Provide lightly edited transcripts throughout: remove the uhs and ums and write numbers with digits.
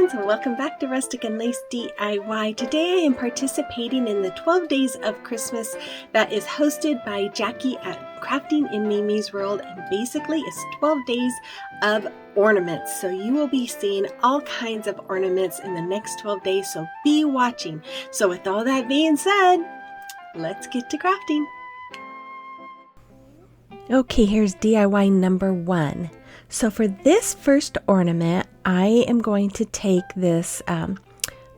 friends, and welcome back to Rustic and Lace DIY. Today I am participating in the 12 Days of Christmas that is hosted by Jackie at Crafting in Mimi's World, and basically it's 12 days of ornaments. So you will be seeing all kinds of ornaments in the next 12 days, so be watching. So with all that being said, let's get to crafting. Okay, here's DIY number 1. So for this first ornament, I am going to take this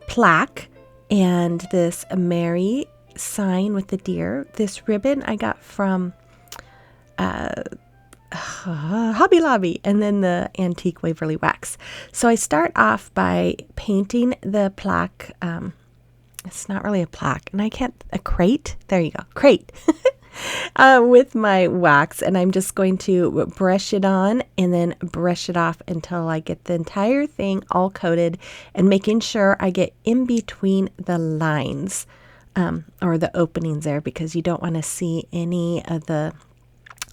plaque and this Mary sign with the deer. This ribbon I got from Hobby Lobby, and then the antique Waverly wax. So I start off by painting the plaque. It's not really a plaque, and a crate. There you go, crate. With my wax, and I'm just going to brush it on and then brush it off until I get the entire thing all coated, and making sure I get in between the lines or the openings there, because you don't want to see any of the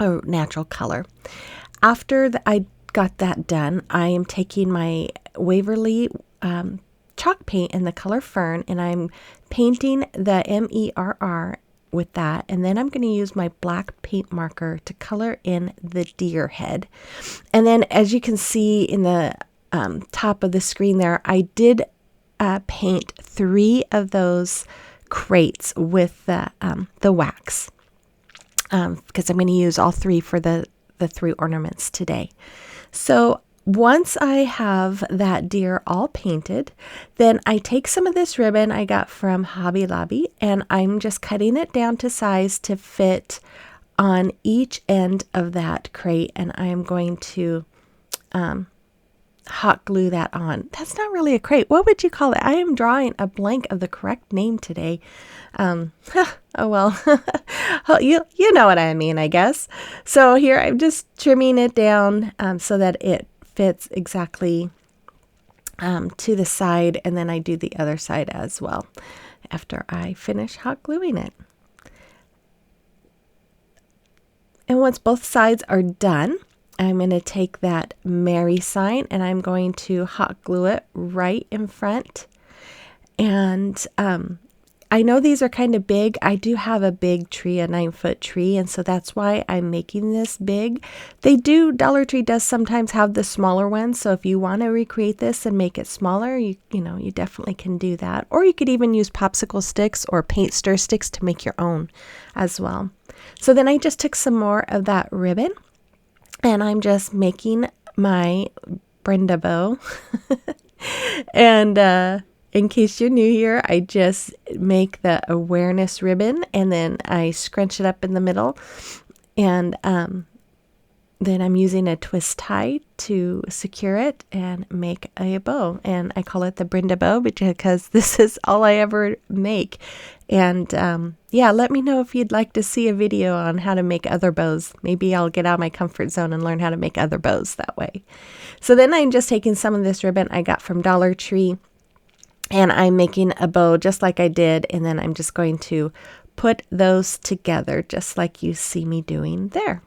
natural color. After I got that done, I am taking my Waverly chalk paint in the color Fern, and I'm painting the MERR with that, and then I'm going to use my black paint marker to color in the deer head. And then, as you can see in the top of the screen there, I did paint 3 of those crates with the wax, because I'm going to use all 3 for the 3 ornaments today. So once I have that deer all painted, then I take some of this ribbon I got from Hobby Lobby, and I'm just cutting it down to size to fit on each end of that crate, and I'm going to hot glue that on. That's not really a crate. What would you call it? I am drawing a blank of the correct name today. Oh well, you know what I mean, I guess. So here I'm just trimming it down so that it fits exactly to the side, and then I do the other side as well after I finish hot gluing it. And once both sides are done, I'm going to take that Mary sign and I'm going to hot glue it right in front. And I know these are kind of big. I do have a big tree, a 9-foot tree, and so that's why I'm making this big. Dollar Tree does sometimes have the smaller ones, so if you want to recreate this and make it smaller, you definitely can do that. Or you could even use popsicle sticks or paint stir sticks to make your own as well. So then I just took some more of that ribbon, and I'm just making my Brenda bow. And in case you're new here, I just make the awareness ribbon, and then I scrunch it up in the middle, and then I'm using a twist tie to secure it and make a bow. And I call it the Brenda bow because this is all I ever make. And yeah, let me know if you'd like to see a video on how to make other bows. Maybe I'll get out of my comfort zone and learn how to make other bows that way. So then I'm just taking some of this ribbon I got from Dollar Tree, and I'm making a bow just like I did, and then I'm just going to put those together just like you see me doing there.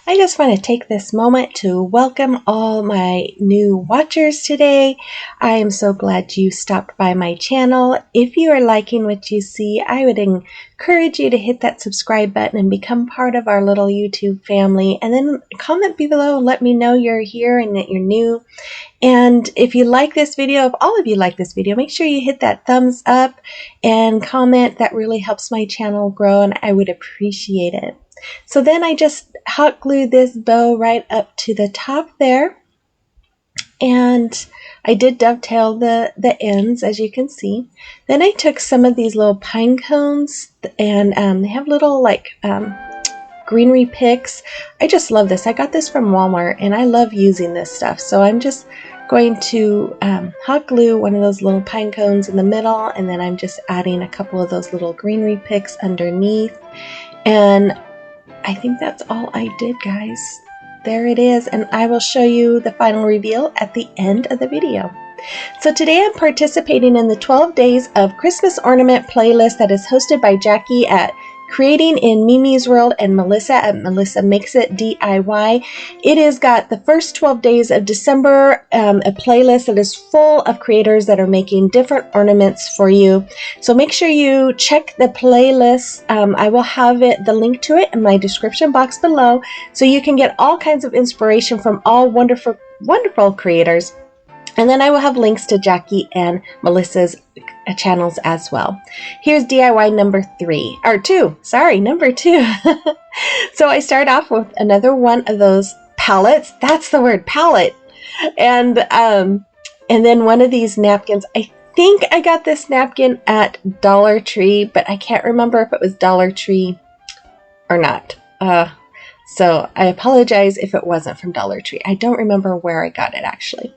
I just want to take this moment to welcome all my new watchers today. I am so glad you stopped by my channel. If you are liking what you see, I would encourage you to hit that subscribe button and become part of our little YouTube family. And then comment below and let me know you're here and that you're new. And if you like this video, if all of you like this video, make sure you hit that thumbs up and comment. That really helps my channel grow, and I would appreciate it. So then I just hot glued this bow right up to the top there, and I did dovetail the ends, as you can see. Then I took some of these little pine cones, and they have little greenery picks. I just love this. I got this from Walmart, and I love using this stuff. So I'm just going to hot glue one of those little pine cones in the middle, and then I'm just adding a couple of those little greenery picks underneath. And I think that's all I did, guys. There it is, and I will show you the final reveal at the end of the video. So today I'm participating in the 12 Days of Christmas Ornament playlist that is hosted by Jackie at creating in Mimi's World and Melissa at Melissa Makes It DIY. It has got the first 12 days of December, a playlist that is full of creators that are making different ornaments for you. So make sure you check the playlist. I will have the link to it in my description box below, so you can get all kinds of inspiration from all wonderful creators. And then I will have links to Jackie and Melissa's channels as well. Here's DIY number 2. So I start off with another one of those pallets. That's the word, pallet. And then one of these napkins. I think I got this napkin at Dollar Tree, but I can't remember if it was Dollar Tree or not. So I apologize if it wasn't from Dollar Tree. I don't remember where I got it actually.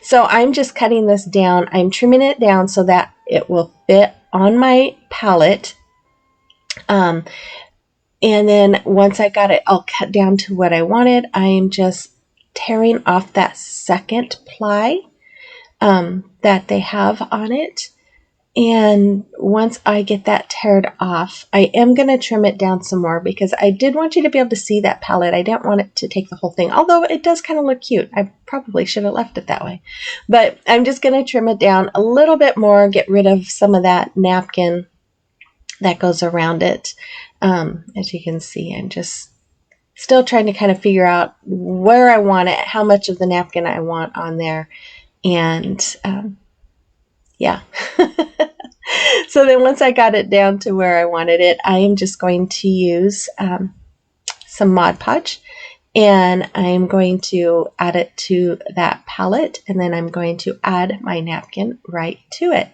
So I'm just cutting this down. I'm trimming it down so that it will fit on my pallet. And then once I got it all cut down to what I wanted, I'm just tearing off that second ply that they have on it. And once I get that teared off, I am going to trim it down some more because I did want you to be able to see that palette. I didn't want it to take the whole thing, although it does kind of look cute. I probably should have left it that way. But I'm just going to trim it down a little bit more, get rid of some of that napkin that goes around it. As you can see, I'm just still trying to kind of figure out where I want it, how much of the napkin I want on there. And yeah. So then once I got it down to where I wanted it, I am just going to use some Mod Podge, and I'm going to add it to that palette, and then I'm going to add my napkin right to it.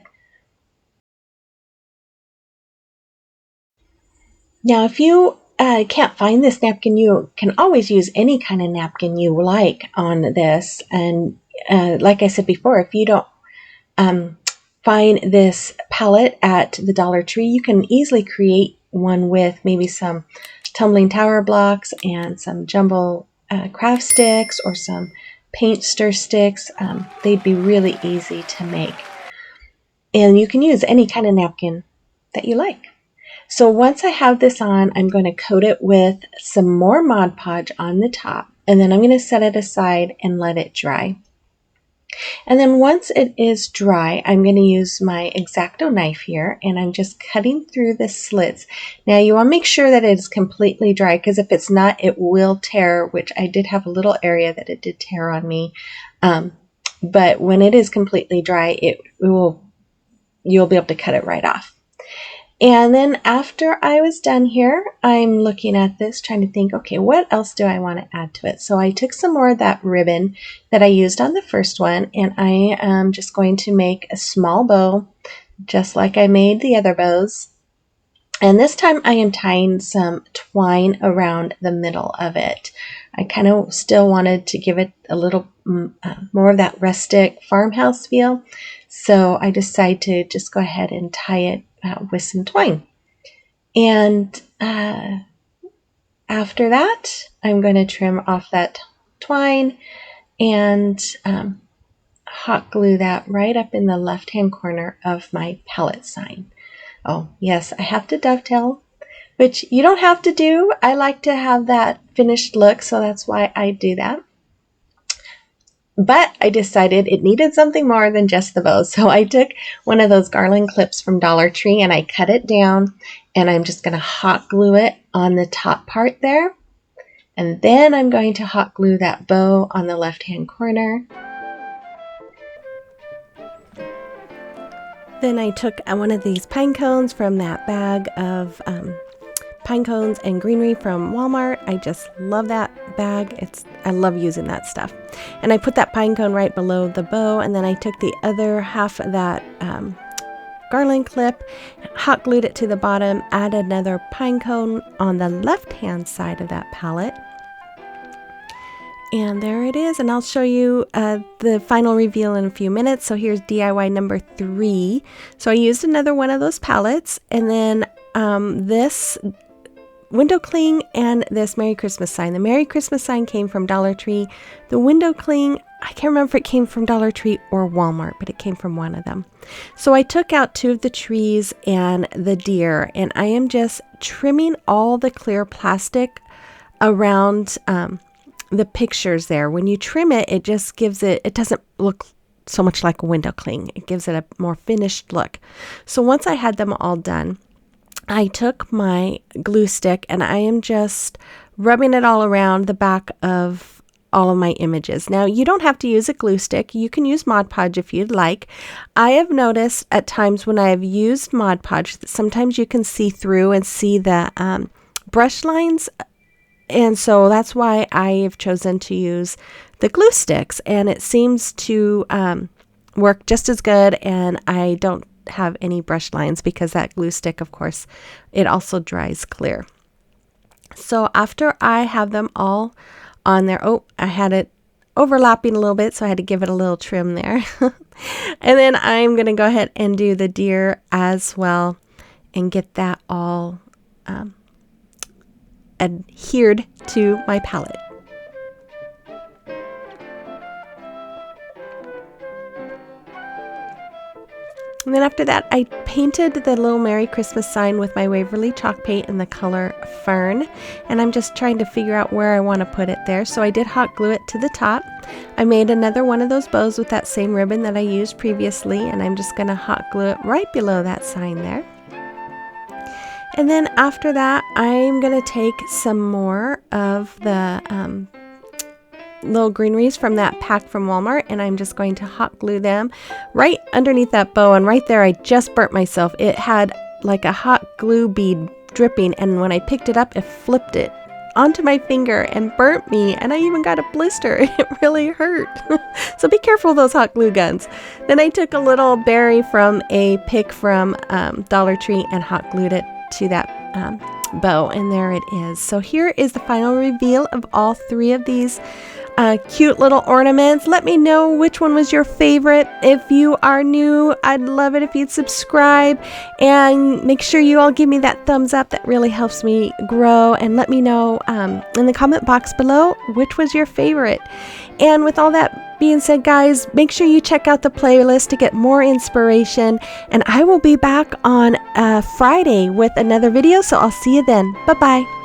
Now, if you can't find this napkin, you can always use any kind of napkin you like on this. And like I said before, if you don't find this palette at the Dollar Tree, you can easily create one with maybe some tumbling tower blocks and some jumbo craft sticks or some paint stir sticks. They'd be really easy to make. And you can use any kind of napkin that you like. So once I have this on, I'm going to coat it with some more Mod Podge on the top, and then I'm going to set it aside and let it dry. And then once it is dry, I'm going to use my X-Acto knife here, and I'm just cutting through the slits. Now you want to make sure that it is completely dry, because if it's not, it will tear, which I did have a little area that it did tear on me. But when it is completely dry, you'll be able to cut it right off. And then after I was done here, I'm looking at this, trying to think, okay, what else do I want to add to it? So I took some more of that ribbon that I used on the first one, and I am just going to make a small bow, just like I made the other bows. And this time I am tying some twine around the middle of it. I kind of still wanted to give it a little more of that rustic farmhouse feel. So I decided to just go ahead and tie it with some twine. And after that, I'm going to trim off that twine and hot glue that right up in the left-hand corner of my pallet sign. Oh, yes, I have to dovetail, which you don't have to do. I like to have that finished look, so that's why I do that. But I decided it needed something more than just the bow. So I took one of those Garland clips from Dollar Tree and I cut it down, and I'm just going to hot glue it on the top part there. And then I'm going to hot glue that bow on the left-hand corner. Then I took one of these pine cones from that bag of pine cones and greenery from Walmart. I just love that bag. I love using that stuff. And I put that pine cone right below the bow, and then I took the other half of that Garland clip, hot glued it to the bottom, added another pine cone on the left-hand side of that palette. And there it is, and I'll show you the final reveal in a few minutes. So here's DIY number 3. So I used another one of those palettes, and then this window cling and this Merry Christmas sign. The Merry Christmas sign came from Dollar Tree. The window cling, I can't remember if it came from Dollar Tree or Walmart, but it came from one of them. So I took out 2 of the trees and the deer, and I am just trimming all the clear plastic around the pictures there. When you trim it, it just gives it doesn't look so much like a window cling. It gives it a more finished look. So once I had them all done, I took my glue stick and I am just rubbing it all around the back of all of my images. Now, you don't have to use a glue stick. You can use Mod Podge if you'd like. I have noticed at times when I have used Mod Podge that sometimes you can see through and see the brush lines. And so that's why I have chosen to use the glue sticks. And it seems to work just as good. And I don't have any brush lines because that glue stick, of course, it also dries clear. So after I have them all on there, oh, I had it overlapping a little bit, so I had to give it a little trim there. And then I'm going to go ahead and do the deer as well and get that all adhered to my palette. And then after that, I painted the little Merry Christmas sign with my Waverly chalk paint in the color Fern. And I'm just trying to figure out where I want to put it there. So I did hot glue it to the top. I made another one of those bows with that same ribbon that I used previously. And I'm just going to hot glue it right below that sign there. And then after that, I'm going to take some more of the little greeneries from that pack from Walmart, and I'm just going to hot glue them right underneath that bow. And right there, I just burnt myself. It had like a hot glue bead dripping, and when I picked it up, it flipped it onto my finger and burnt me, and I even got a blister. It really hurt. So be careful of those hot glue guns. Then I took a little berry from a pick from Dollar Tree and hot glued it to that bow, and there it is. So here is the final reveal of all 3 of these cute little ornaments. Let me know which one was your favorite. If you are new, I'd love it if you'd subscribe, and make sure you all give me that thumbs up. That really helps me grow. And let me know in the comment box below which was your favorite. And with all that being said, guys, make sure you check out the playlist to get more inspiration, and I will be back on Friday with another video, so I'll see you then. Bye bye.